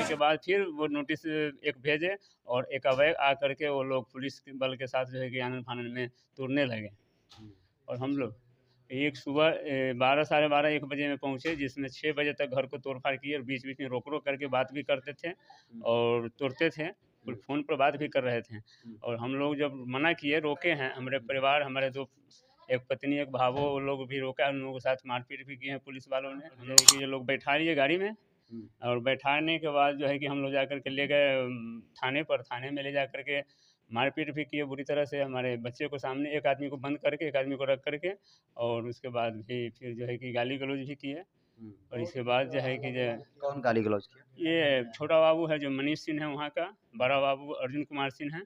के बाद फिर वो नोटिस एक भेजे और एक अवैध आकर के वो लोग पुलिस के बल के साथ जो है कि आनन फानन में तोड़ने लगे। और हम लोग एक सुबह 12 साढ़े 12 1 बजे में पहुँचे, जिसमें 6 बजे तक घर को तोड़-फाड़ किए और बीच-बीच में रोक-रोक करके बात भी करते थे और तोड़ते थे। फिर फ़ोन पर बात भी कर रहे थे और हम लोग जब मना किए, रोके हैं, हमारे परिवार, हमारे 2 एक पत्नी, एक भावो, वो लोग भी रोका, उन लोगों के साथ मारपीट भी किए हैं पुलिस वालों ने। जो है कि ये लोग बैठा लिए गाड़ी में और बैठाने के बाद जो है कि हम लोग जाकर के ले गए थाने पर। थाने में ले जा कर के मारपीट भी किए बुरी तरह से। हमारे बच्चे को सामने एक आदमी को बंद करके, एक आदमी को रख करके और उसके बाद भी फिर जो है कि गाली-गलौज भी किए। और इसके बाद जो है कि जो कौन गाली गलौज किया? ये छोटा बाबू है जो मनीष सिंह है वहाँ का, बड़ा बाबू अर्जुन कुमार सिंह है।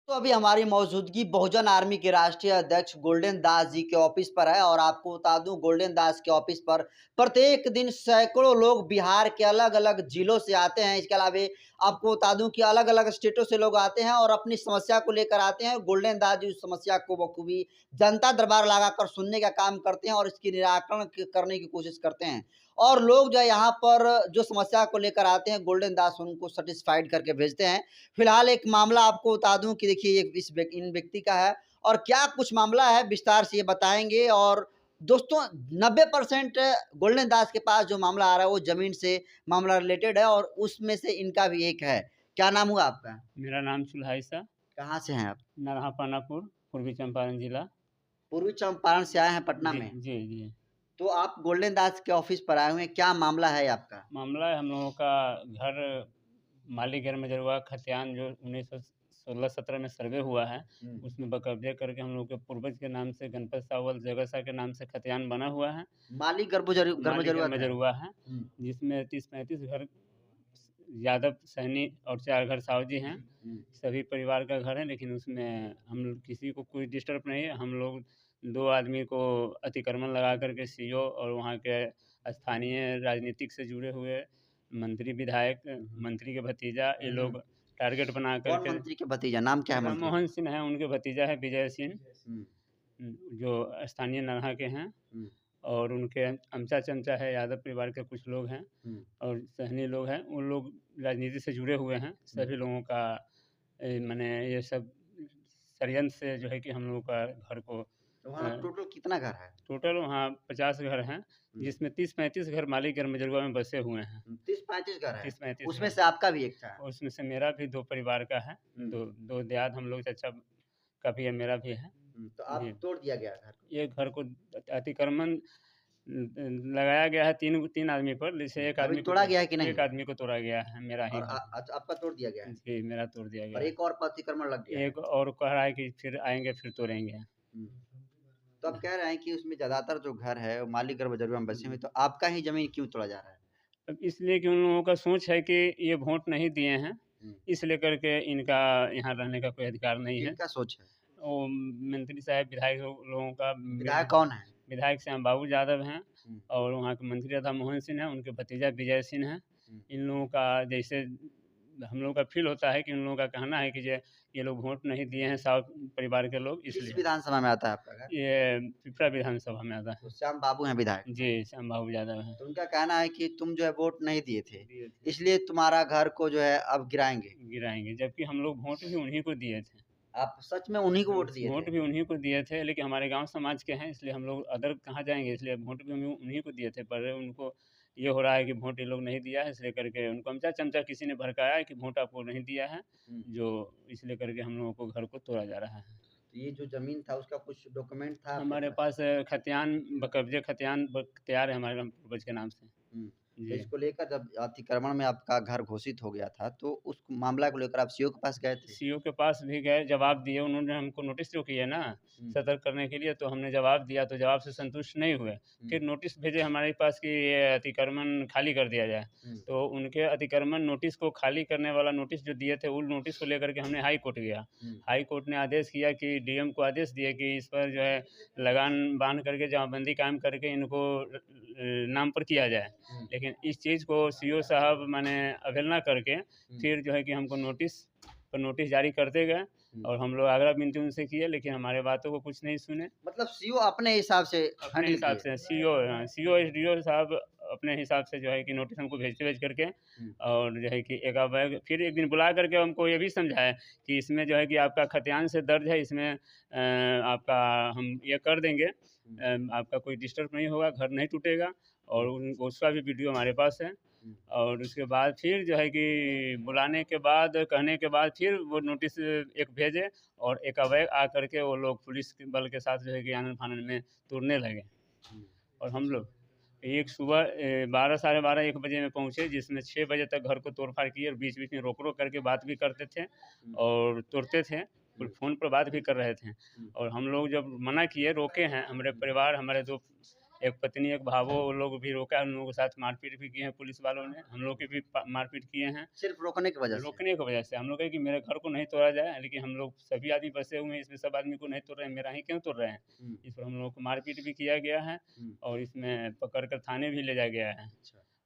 तो अभी हमारी मौजूदगी बहुजन आर्मी के राष्ट्रीय अध्यक्ष गोल्डन दास जी के ऑफिस पर है और आपको बता दूं, गोल्डन दास के ऑफिस पर प्रत्येक दिन सैकड़ों लोग बिहार के अलग-अलग जिलों से आते हैं। इसके अलावा आपको बता दूं कि अलग-अलग स्टेटों से लोग आते हैं और अपनी समस्या को लेकर आते हैं। गोल्डन दास जी उस समस्या को बखूबी जनता दरबार लगाकर सुनने का काम करते हैं और इसकी निराकरण करने की कोशिश करते हैं। और लोग जो है यहाँ पर जो समस्या को लेकर आते हैं, गोल्डन दास उनको सैटिस्फाइड करके भेजते हैं। फिलहाल एक मामला आपको बता दूं कि देखिए ये इन व्यक्ति का है और क्या कुछ मामला है विस्तार से ये बताएंगे। और दोस्तों 90% गोल्डन दास के पास जो मामला आ रहा है वो जमीन से मामला रिलेटेड है और उसमें से इनका भी एक है। क्या नाम हुआ आपका? मेरा नाम सुलहाई सा, कहाँ से हैं आप? नरहा पानापुर, पूर्वी चंपारण जिला। पूर्वी चंपारण से आए हैं पटना जी, में। जी, जी। तो आप गोल्डन दास के ऑफिस पर आए हुए हैं, क्या मामला है आपका? मामला है हम लोगों का घर मालीगढ़ मजरवा खतियान जो 1916-17 में सर्वे हुआ है, उसमें बकब्जे करके हम लोग के पूर्वज के नाम से गणपत सावल जगह शाह के नाम से खतियान बना हुआ है। माली गर्भजरू मालीगढ़ गर्भजरूरत है। मजरवा है, जिसमें 30-35 घर यादव सैनी और 4 घर सावजी हैं। सभी परिवार का घर है, लेकिन उसमें हम लोग किसी को कोई डिस्टर्ब नहीं है। हम लोग 2 आदमी को अतिक्रमण लगा कर के सीओ और वहाँ के स्थानीय राजनीतिक से जुड़े हुए मंत्री, विधायक, मंत्री के भतीजा, ये लोग टारगेट बना कर कौन के। मंत्री के भतीजा? नाम क्या है राम मंत्री? मोहन सिंह है, उनके भतीजा है विजय सिंह, जो स्थानीय नरहा के हैं। और उनके अमचा-चमचा है, यादव परिवार के कुछ लोग हैं और सहनी लोग हैं। उन लोग राजनीति से जुड़े हुए हैं। सभी लोगों का माने ये सब षड्यंत्र से जो है कि हम लोगों का घर को तो वहाँ टोटल कितना घर है? टोटल वहाँ 50 घर हैं, जिसमें 30-35 घर मालीगढ़ मजरवा में बसे हुए हैं। 30-35 घर है। 30-35 उसमें घर। से आपका भी एक था। और उसमें से मेरा भी 2 परिवार का है। 2 दियाद हम लोग, चाचा का भी है, मेरा भी है। तो आप जी। तोड़ दिया गया घर को? ये घर को अतिक्रमण लगाया गया है 3 आदमी पर। जैसे एक अभी आदमी को तोड़ा गया है कि नहीं? एक आदमी को तोड़ा गया है, मेरा ही और घर। अच्छा आपका तोड़ दिया गया है? जी, मेरा तोड़ दिया और गया है। एक और पर अतिक्रमण लग गया है? एक और कह रहा है कि फिर आएँगे, फिर तोड़ेंगे। तो आप कह रहे हैं कि उसमें ज़्यादातर जो घर है वो मालीगढ़ बजरवा में बसे हुए, तो आपका ही ज़मीन क्यों तोड़ा जा रहा है? अब इसलिए कि उन लोगों का सोच है कि ये वोट नहीं दिए हैं, इस लेकर के इनका यहाँ रहने का कोई अधिकार नहीं है। किनका सोच है? वो मंत्री साहब, विधायक लोगों का। विधायक कौन है? विधायक श्याम बाबू यादव हैं और वहाँ के मंत्री राधा मोहन सिंह हैं, उनके भतीजा विजय सिंह हैं। इन लोगों का जैसे हम लोगों का फ़ील होता है कि इन लोगों का कहना है कि ये लोग वोट नहीं दिए हैं, साहु परिवार के लोग, किस इसलिए। विधानसभा में आता है आपका घर? ये पिपरा विधानसभा में आता है। तो श्याम बाबू हैं विधायक? जी, श्याम बाबू यादव हैं। तो उनका कहना है कि तुम जो है वोट नहीं दिए थे, दिए थे। इसलिए तुम्हारा घर को जो है अब गिराएँगे। गिराएँगे, जबकि हम लोग वोट भी उन्हीं को दिए थे। आप सच में उन्हीं को वोट दिए वोट थे? भी उन्हीं को दिए थे, लेकिन हमारे गाँव समाज के हैं, इसलिए हम लोग अदर कहाँ जाएँगे, इसलिए वोट भी हम उन्हीं को दिए थे। पर उनको ये हो रहा है कि वोट ये लोग नहीं दिया है, इसलिए करके उनको अमचा-चमचा किसी ने भड़काया है कि वोट आपको नहीं दिया है, जो इसलिए करके हम लोगों को घर को तोड़ा जा रहा है। तो ये जो ज़मीन था उसका कुछ डॉक्यूमेंट था आपके हमारे पास? पास खतियान बकब्जे खतियान तैयार है हमारे पूर्वज के नाम से। तो जी। इसको लेकर जब अतिक्रमण में आपका घर घोषित हो गया था, तो उस मामला को लेकर आप सीओ के पास गए थे? सीओ के पास भी गए, जवाब दिए, उन्होंने हमको नोटिस जो किए ना सतर्क करने के लिए, तो हमने जवाब दिया, तो जवाब से संतुष्ट नहीं हुए। फिर नोटिस भेजे हमारे पास कि ये अतिक्रमण खाली कर दिया जाए। तो उनके अतिक्रमण नोटिस को खाली करने वाला नोटिस जो दिए थे, उस नोटिस को लेकर के हमने हाई कोर्ट गया। हाई कोर्ट ने आदेश किया कि डीएम को आदेश दिए कि इस पर जो है लगान बाँध करके जमाबंदी कायम करके इनको नाम पर किया जाए। लेकिन इस चीज़ को सीओ साहब माने अवहेलना करके फिर जो है कि हमको नोटिस जारी करते गए और हम लोग आग्रह विनती उनसे किए, लेकिन हमारे बातों को कुछ नहीं सुने। मतलब सीओ अपने हिसाब से अपने हैंडल हिसाब किए। से सीओ एसडीओ साहब अपने हिसाब से जो है कि नोटिस हमको भेज करके, और जो है कि एक बैग फिर एक दिन बुला करके हमको ये भी समझाया कि इसमें जो है कि आपका खतियान से दर्ज है, इसमें आपका हम ये कर देंगे, आपका कोई डिस्टर्ब नहीं होगा, घर नहीं टूटेगा, और उसका भी वीडियो हमारे पास है। और उसके बाद फिर जो है कि बुलाने के बाद, कहने के बाद, फिर वो नोटिस एक भेजे, और एक अवैध आ करके वो लोग पुलिस के बल के साथ जो है कि आनन फानन में तुरने लगे। और हम लोग एक सुबह 12 साढ़े 12 1 बजे में पहुँचे, जिसमें 6 बजे तक घर को तोड़-फाड़ किए, और बीच-बीच में रोक-रोक करके बात भी करते थे और तोड़ते थे। फिर फ़ोन पर बात भी कर रहे थे, और हम लोग जब मना किए, रोके हैं, हमारे परिवार, हमारे 2 एक पत्नी, एक भावो, वो लोग भी रोका, उन लोगों के साथ मारपीट भी किए हैं पुलिस वालों ने, हम लोग की भी मारपीट किए हैं। सिर्फ रोकने की वजह से। रोकने की वजह से हम लोग कहे कि मेरे घर को नहीं तोड़ा जाए, लेकिन हम लोग सभी आदमी बसे हुए हैं, इसमें सब आदमी को नहीं तोड़ रहे हैं, मेरा ही क्यों तोड़ रहे हैं। इस पर हम लोग को मारपीट भी किया गया है, और इसमें पकड़ कर थाने भी ले जाया गया है।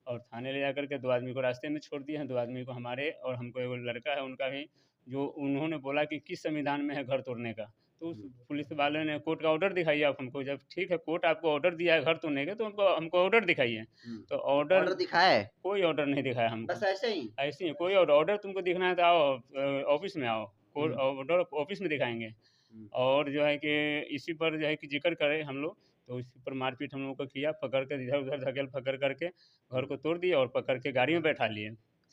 और थाने ले जा करके 2 आदमी को रास्ते में छोड़ दिए हैं, 2 आदमी को हमारे, और हमको एगो लड़का है उनका भी, जो उन्होंने बोला कि किस संविधान में है घर तोड़ने का। तो उस पुलिस वाले ने कोर्ट का ऑर्डर दिखाइए आप हमको, जब ठीक है कोर्ट आपको ऑर्डर दिया है घर तोड़ने का, तो हमको ऑर्डर दिखाइए। तो ऑर्डर दिखाया है? कोई ऑर्डर नहीं दिखाया हमको। बस ऐसे ही? ऐसे ही कोई ऑर्डर तुमको दिखना है तो आओ, ऑफिस में आओ, कोर्ट ऑर्डर ऑफिस में दिखाएंगे। और जो है कि इसी पर जो है कि जिक्र करें हम लोग, तो इसी पर मारपीट हम लोगों को किया, पकड़ कर इधर उधर धकेल पकड़ करके घर को तोड़ दिया, और पकड़ के गाड़ी में बैठा लिए।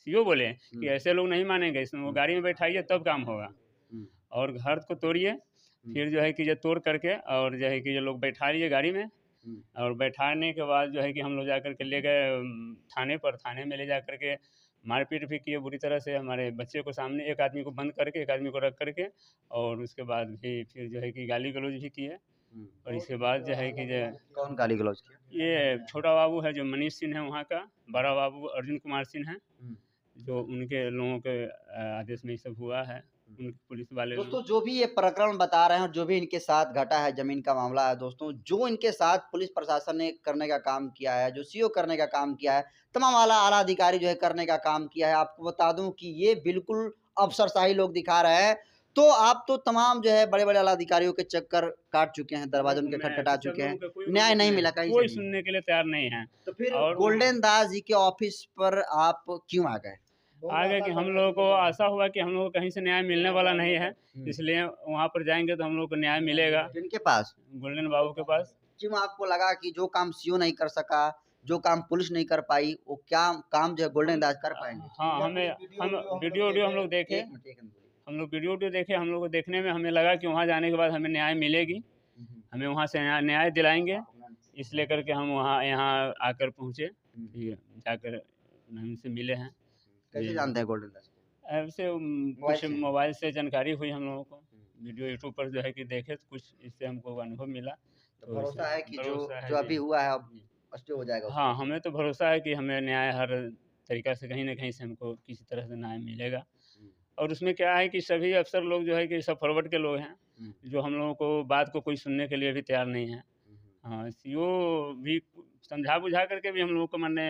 सीओ बोले कि ऐसे लोग नहीं मानेंगे, इसमें वो गाड़ी में बैठाइए तब काम होगा, और घर को तोड़िए। फिर जो है कि ये तोड़ करके, और जो है कि ये लोग बैठा लिए गाड़ी में, और बैठाने के बाद जो है कि हम लोग जा कर के ले गए थाने पर। थाने में ले जा कर के मारपीट भी किए बुरी तरह से, हमारे बच्चे को सामने, एक आदमी को बंद करके, एक आदमी को रख करके, और उसके बाद भी फिर जो है कि गाली गलौज भी किए। और इसके बाद जो है कि जो कौन गाली गलौज किया? ये छोटा बाबू है जो मनीष सिंह है वहाँ का, बड़ा बाबू अर्जुन कुमार सिंह है, जो उनके लोगों के आदेश में ये सब हुआ है, उनके पुलिस वाले लोग। दोस्तों जो भी ये प्रकरण बता रहे हैं और जो भी इनके साथ घटा है, जमीन का मामला है दोस्तों, जो इनके साथ पुलिस प्रशासन ने करने का काम किया है, जो सीओ करने का काम किया है, तमाम आला अधिकारी जो है करने का काम किया है, आपको बता दूं कि ये बिल्कुल अफसरशाही लोग दिखा रहे हैं। तो आप तो तमाम जो है बड़े-बड़े आला अधिकारियों के चक्कर काट चुके हैं, दरवाजे उनके खटखटा चुके हैं, न्याय नहीं मिला कहीं कोई से भी। सुनने के लिए तैयार नहीं है। तो फिर और गोल्डन दास जी के ऑफिस पर आप क्यों आ गए? आगे कि हम लोगों को आशा हुआ कि हम लोगों को कहीं से न्याय मिलने वाला नहीं है, इसलिए वहाँ पर जाएंगे तो हम लोग को न्याय मिलेगा। किनके पास? गोल्डन बाबू के पास। क्यों आपको लगा कि जो काम सीओ नहीं कर सका, जो काम पुलिस नहीं कर पाई, वो क्या काम जो है गोल्डन दास कर पाएँगे? हाँ, हम वीडियो हम लोग देखे, एक मिनट बोलिए। हम लोग वीडियो देखे, हम लोग को देखने में हमें लगा कि वहाँ जाने के बाद हमें न्याय मिलेगी, हमें वहाँ से न्याय दिलाएंगे, इसलिए करके हम वहाँ यहाँ आकर पहुँचे। ठीक है, जाकर उनसे मिले हैं। कैसे जानते हैं गोल्डन दास को? ऐसे कुछ मोबाइल से जानकारी हुई हम लोगों को, वीडियो यूट्यूब पर जो है कि देखे, तो कुछ इससे हमको अनुभव मिला। तो भरोसा है कि भरोसा है जो अभी जी। हुआ है अब स्टे हो जाएगा? हाँ, हमें तो भरोसा है कि हमें न्याय हर तरीक़ा से कहीं न कहीं से हमको किसी तरह से न्याय मिलेगा। और उसमें क्या है कि सभी अफ़सर लोग जो है कि सब फॉरवर्ड के लोग हैं, जो हम लोगों को बात को कोई सुनने के लिए भी तैयार नहीं है। हाँ, सीओ भी समझा-बुझा करके भी हम लोगों को माने,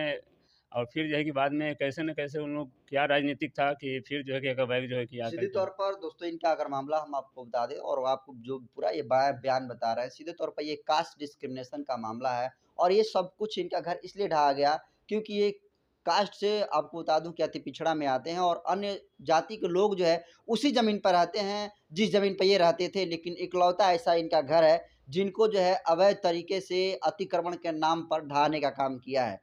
और फिर जो है कि बाद में कैसे न कैसे उन लोग क्या राजनीतिक था कि फिर जो है कि एक बैग जो है कि सीधे तौर पर दोस्तों इनका अगर मामला हम आपको बता दें और आपको जो पूरा ये बयान बता रहे हैं, सीधे तौर पर ये कास्ट डिस्क्रिमिनेशन का मामला है, और ये सब कुछ इनका घर इसलिए ढहा गया क्योंकि ये कास्ट से आपको बता दूं कि अति पिछड़ा में आते हैं, और अन्य जाति के लोग जो है उसी ज़मीन पर रहते हैं जिस ज़मीन पर ये रहते थे, लेकिन इकलौता ऐसा इनका घर है जिनको जो है अवैध तरीके से अतिक्रमण के नाम पर ढहाने का काम किया है।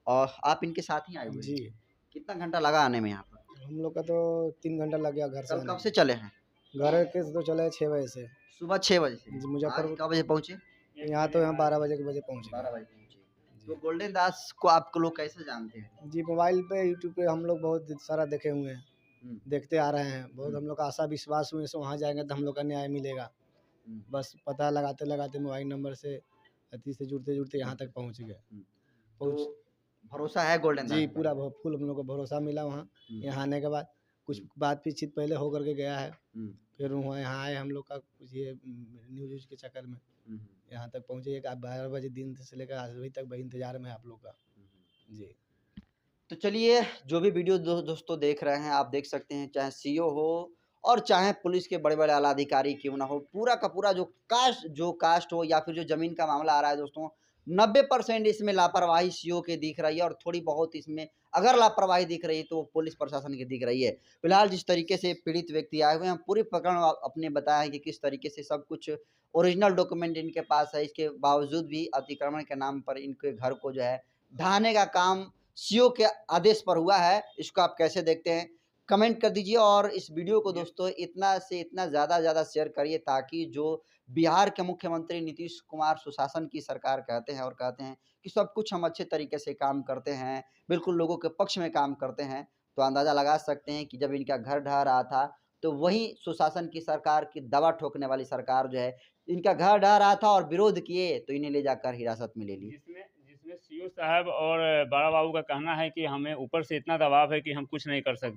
और आप इनके साथ ही आए हुए जी। हैं? कितना घंटा लगा आने में यहाँ पर? हम लोग का तो 3 घंटा लग गया घर से कल आने कब से चले हैं? में। घर के तो चले 6 बजे से। सुबह 6 बजे से? जी, आज मुजफ्फरपुर कब बजे पहुँचे? यहाँ तो यहाँ 12 बजे पहुँचे। 12 बजे पहुँचे। तो गोल्डन दास को आप लोग कैसे जानते हैं? जी, मोबाइल पे यूट्यूब पे हम लोग बहुत सारा देखे हुए हैं, देखते आ रहे हैं। बहुत हम लोग का आशा विश्वास हुए से वहाँ जाएँगे तो हम लोग का न्याय मिलेगा। बस पता लगाते मोबाइल नंबर से अति से जुड़ते यहाँ तक पहुँच गए। तो भरोसा है गोल्डन दास जी, पर? पूरा फुल हम लोग को भरोसा मिला वहाँ। यहाँ आने के बाद कुछ बातचीत पहले हो करके गया है। फिर वहाँ यहाँ आए हम लोग का कुछ ये न्यूज़ के चक्कर में यहाँ तक पहुँचे। एक 12 बजे दिन से लेकर आज अभी तक भाई इंतजार में है आप लोग का। जी। तो चलिए जो भी वीडियो दोस्तों देख रहे हैं, आप देख सकते हैं चाहे सीओ हो और चाहे पुलिस के बड़े-बड़े आला अधिकारी क्यों ना हो, पूरा का पूरा जो कास्ट हो या फिर जो ज़मीन का मामला आ रहा है दोस्तों, 90% इसमें लापरवाही सीओ की दिख रही है और थोड़ी बहुत इसमें अगर लापरवाही दिख रही है तो पुलिस प्रशासन की दिख रही है। फिलहाल जिस तरीके से पीड़ित व्यक्ति आए हुए हैं, पूरी प्रकरण अपने बताया है कि किस तरीके से सब कुछ ओरिजिनल डॉक्यूमेंट इनके पास है, इसके बावजूद भी अतिक्रमण के नाम पर इनके घर को जो है ढहाने का काम सीओ के आदेश पर हुआ है। इसको आप कैसे देखते हैं? कमेंट कर दीजिए और इस वीडियो को दोस्तों इतना से इतना ज़्यादा शेयर करिए ताकि जो बिहार के मुख्यमंत्री नीतीश कुमार सुशासन की सरकार कहते हैं और कहते हैं कि सब कुछ हम अच्छे तरीके से काम करते हैं, बिल्कुल लोगों के पक्ष में काम करते हैं, तो अंदाज़ा लगा सकते हैं कि जब इनका घर ढह रहा था, तो वही सुशासन की सरकार की दवा ठोकने वाली सरकार जो है, इनका घर ढह रहा था और विरोध किए, तो इन्हें ले जाकर हिरासत में ले ली। जिसमें जिसमें सीओ साहब और बड़ा बाबू का कहना है कि हमें ऊपर से इतना दबाव है कि हम कुछ नहीं कर सकते।